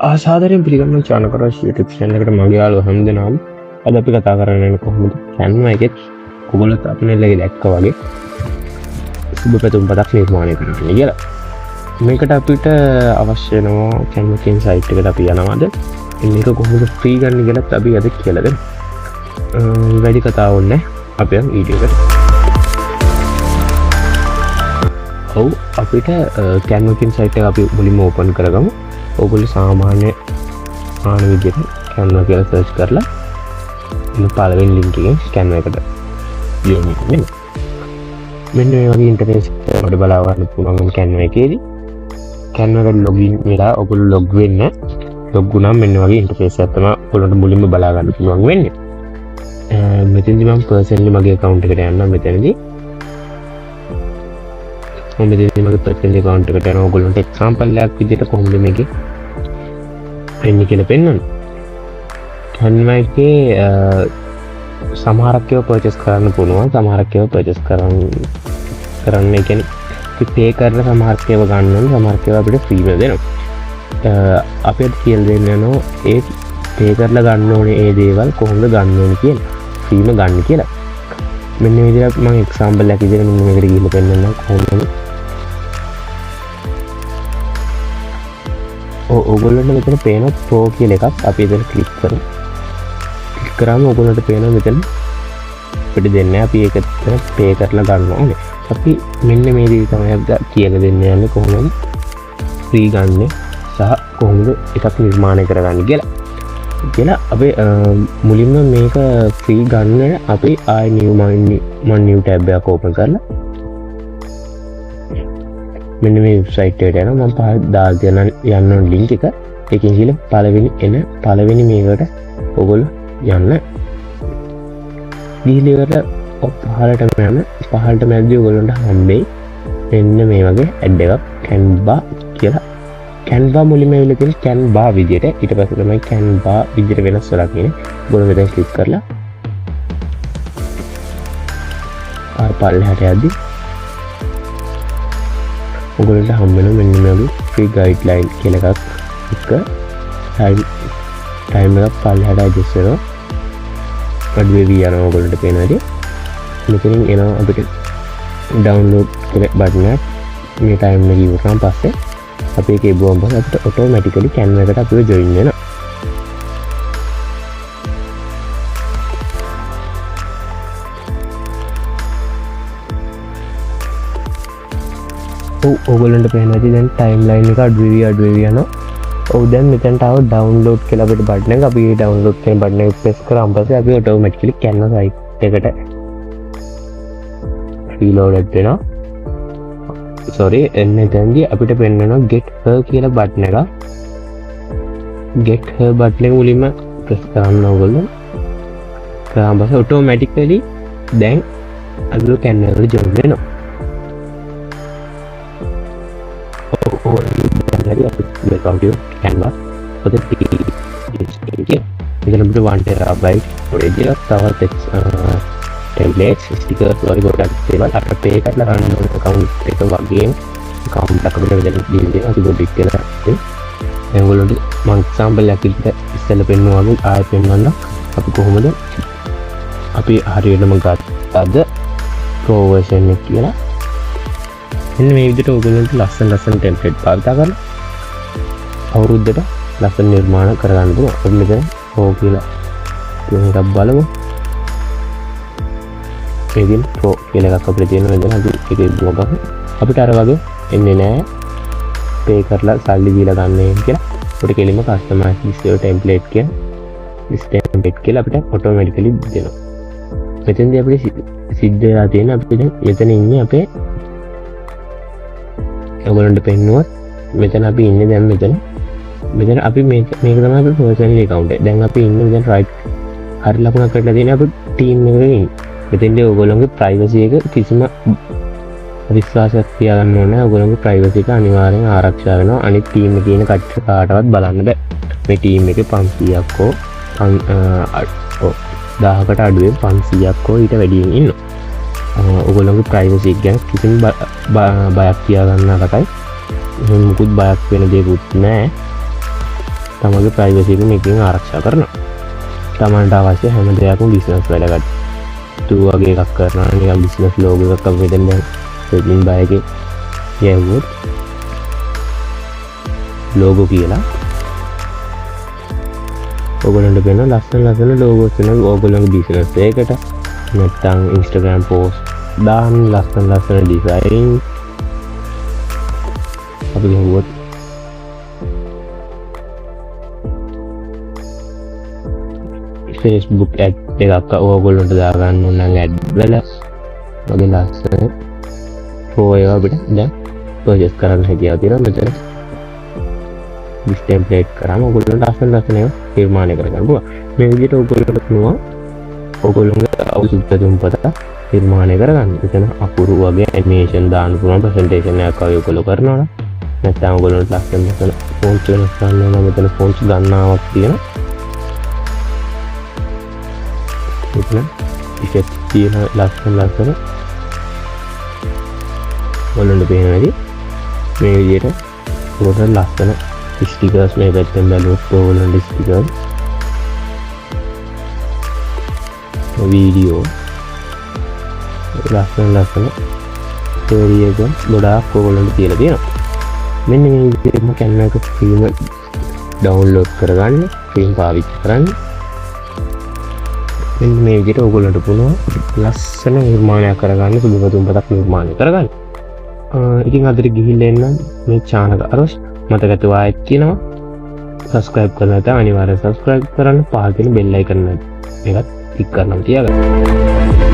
ආසාදරයෙන් පිළිගන්නවා Chanaka AROSH YouTube channel එකට මගේ යාළුවෝ හැමදෙනාම අද අපි කතා කරන්නේ කොහොමද canva එකේ ඔයගොල්ලෝ thumbnail එකේ දැක්කා වගේ සුබ පැතුම් පතක් නිර්මාණය කරන්න කියලා. මේකට අපිට අවශ්‍ය වෙනවා canva කියන site එකට අපි යනවාද මේක කොහොමද free ගන්න කියලාත් අපි අද කියලා දෙන්න. වැඩි කතා ඕනේ අපි යන් වීඩියෝ එකට. ඔව් අපිට canva කියන site එක අපි මුලින්ම open කරගමු. ඔගොල්ලෝ සාමාන්‍ය විදිහට canva කියලා search කරලා මේ පළවෙනි link එකෙන් canva එකට යොමු වෙන්න. මෙන්න මේ වගේ interface එකකට බලා ගන්න පුළුවන් canva එකේදී. canva එකට login වෙලා ඔගොල්ලෝ log වෙන්න. log වුණාම මෙන්න වගේ interface එකක් තමයි ඔයගොල්ලන්ට මුලින්ම බලා ගන්න පුළුවන් වෙන්නේ. මෙතනදී මම personally මගේ account එකට යන්නම් මෙතනදී. මගේ personal account එකට යනවා ඔයගොල්ලන්ට example එකක් විදිහට කොහොමද මේකේ වෙන්නේ කියලා පෙන්වන්න. canva එකේ සමහරක් ඒවා purchase කරන්න පුළුවන්, සමහරක් ඒවා purchase කරන්න කියන්නේ අපි pay කරලා සමහරක් ඒවා ගන්න ඕනේ, සමහරක් ඒවා අපිට free ම දෙනවා. අපිට කියලා දෙන්න යනවා ඒ pay කරලා ගන්න ඕනේ ඒ දේවල් කොහොමද ගන්න ඕනේ කියලා. free ම ගන්න කියලා. මෙන්න මේ විදිහට මම example එකක් විදිහට මෙන්න මේකට ගිහින් පෙන්නන්නම් කොහොමද. ඔයගොල්ලන්ට මෙතන පේන pro කියලා එකක් අපි එතන ක්ලික් කරමු. ක්ලික් කරාම ඔයගොල්ලන්ට පේනවා මෙතන අපිට දෙන්නේ අපි ඒක එතන pay කරලා ගන්න ඕනේ. අපි මෙන්න මේ දේ තමයි අපි කියලා දෙන්න යන්නේ කොහොමද free ගන්න සහ කොහොමද එකක් නිර්මාණය කරගන්නේ කියලා. අපි මුලින්ම මේක free ගන්න අපි ආයි new tab එකක් open කරලා මෙන්න මේ වෙබ්සයිට් එකට යනවා. මම පහල දාලා යන්න ඕන link එක. ඒකෙන් ගිහලා පළවෙනි මේකට ඔයගොල්ලෝ යන්න. ගිහලා පහලටම යන්න. පහලට මැද්දේ ඔයගොල්ලන්ට හම්බෙයි මෙන්න මේ වගේ ad එකක් canva කියලා. canva මුලින්ම ඇවිල්ලා තියෙන canva විදියට. ඊට පස්සේ තමයි canva විදියට වෙනස් වෙලා තියෙන්නේ. ඔයගොල්ලෝ මෙතන ක්ලික් කරලා ආය පල්ලෙහාට යද්දි ඔයගොල්ලන්ට හම්බ වෙනවා මෙන්න මේ වගේ free guideline කියලා එකක් එක time එකක් පල්ලෙහාට adjust වෙනවා. අඩු වෙවි යනවා ඔයගොල්ලන්ට පේන විදිහ. මෙතනින් එනවා අපිට download කියලා බටන් එකක්. මේ time එක ඉවරනම් පස්සේ අපි ඒකේ බොම්බ අපිට automatically canva එකට අපිව join වෙනවා. ඔයගොල්ලන්ට පේනවා දැන් timeline එක අඩු වෙවි යනවා. දැන් මෙතනට ආව download කියලා අපිට බටන් එක. අපි මේ download කියන බටන් එක press කරාම පස්සේ අපි automatically canva site එකට reloaded වෙනවා. sorry එතනදී අපිට පෙන්නනවා get her කියලා බටන් එක. get her බටන් එක මුලින්ම press කරන්න ඕගොල්ලෝ. කරාම පස්සේ automatically දැන් අපි canva එකට join වෙනවා. welcome to canva for the PPT. We're going to 1 terabyte storage තවත් templates stickers වගේ ගොඩක් දේවල් අපිට pay කරලා ගන්න ඕන account එක වගේ account එකකට වෙන deal දෙනවා. අපි ගොඩක් කියලා දැන් ඔයගොල්ලෝට මම example එකක් ඉස්සෙල්ලා පෙන්නුවා වගේ ආයෙ පෙන්වන්න අපි කොහොමද අපි හරියටම ගත්තද pro version එක කියලා. මෙන්න මේ විදිහට ඔයගොල්ලන්ට ලස්සන template පාවිච්චි කරලා අවුරුද්දට ලස්සන නිර්මාණ කරගන්න පුළුවන්. අපි මෙතන pro කියලා කියන එකක් බලමු. මේකෙන් pro කියලා එකක් අපිට තියෙනවා. මෙතන අපි ඒකේ බ්ලොග් එක අපිට අර වගේ එන්නේ නැහැ. pay කරලා සල්ලි දීලා ගන්න කියලා. අපිට කෙලින්ම customize this template කියලා අපිට automatically දෙනවා. මෙතෙන්දී අපිට සිද්ධ වෙලා තියෙන අපිට දැන් මෙතන ඉන්නේ අපේ ඔයගොල්ලන්ට පෙන්නුවත් මෙතන අපි ඉන්නේ දැන් මෙතන අපි මේක තමයි අපේ personal account එක. දැන් අපි ඉන්නේ මෙතන right හරි ලකුණක් කරලා තියෙන අපේ team එකක ඉන්නේ. මෙතෙන්දී ඔයගොල්ලෝගේ privacy එක කිසිම විශ්වාසයක් තියාගන්න ඕනේ නැහැ. ඔයගොල්ලෝගේ privacy එක අනිවාර්යෙන් ආරක්ෂා වෙනවා. අනිත් team එකේ ඉන්න කට්ටිය කාටවත් බලන්න බෑ. මේ team එකේ 500ක් හෝ 1000කට අඩුවෙන් 500ක් හෝ ඊට වැඩියෙන් ඉන්නවා. ඔයගොල්ලෝගේ privacy එක ගැන කිසිම බයක් තියාගන්න කටයි. මුකුත් බයක් වෙන දෙයක්වත් නැහැ. තමගේ ප්‍රයිවසි එක මේකෙන් ආරක්ෂා කරනවා. තමන්ට අවශ්‍ය හැම දෙයක්ම බිස්නස් වැඩකට වගේ එකක් කරනවා. නිකන් බිස්නස් ලෝගෝ එකක් අපි මෙතන දැන් සෙටින් බය එකේ යවුවොත් ලෝගෝ කියලා ඔයගොල්ලන්ට වෙන ලස්සන ලෝගෝස් වෙනවා ඔයගොල්ලන්ගේ බිස්නස් එකකට. නැත්නම් Instagram post දාන්න ලස්සන ඩිසයින් අපි ගමුවත් Facebook ad එකක් ඔයගොල්ලන්ට දාගන්න ඕන නම් ad වල වගේ ලස්සන ඒවා අපිට දැන් purchase කරන්න හැකියාව තියෙනවා. මෙතන this template කරාම ඔයගොල්ලන්ට ලස්සන ඒවා නිර්මාණය කරගන්න පුළුවන්. මේ විදිහට ඔයගොල්ලන්ට පුළුවන් ඔයගොල්ලන්ගේ අවුරුද්ද තුන්පත නිර්මාණය කරගන්න. එතන අපුරු වගේ animation දාන්න පුළුවන්. presentation එකක් වගේ ඔයගොල්ලෝ කරනවා නම් නැත්නම් ඔයගොල්ලන්ට ලස්සන fonts වෙනස් කරන්න ඕන. මෙතන fonts ගන්නාවක් තියෙනවා. මෙතන effect තියෙන ලස්සන ඔයගොල්ලන්ට පේනවාදී මේ විදිහට ඔයගොල්ලන්ට ලස්සන stickers මේ පැත්තෙන් බැලුවොත් ඔයගොල්ලන්ට stickers වීඩියෝ ලස්සන ස්ටෝරි එක ගොඩාක් ඔයගොල්ලන්ට තියලා තියෙනවා. මෙන්න මේ විදිහටම canva එක ෆිල්ම් ඩවුන්ලෝඩ් කරගන්න, ෆිල්ම් පාවිච්චි කරන්න. මෙන්න මේ විදිහට ඔයගොල්ලන්ට පුළුවන් ලස්සන නිර්මාණයක් කරගන්න, සුදුසු තුන්පතක් නිර්මාණය කරගන්න. ඉතින් අදට ගිහිල්ලා එන්න මේ CHANAKA AROSH මතකද ආයෙත් කියනවා subscribe කරන්න නැත්නම් අනිවාර්යෙන් subscribe කරන්න. පහළ තියෙන bell icon එකත් ක්ලික් කරනවා තියාගන්න.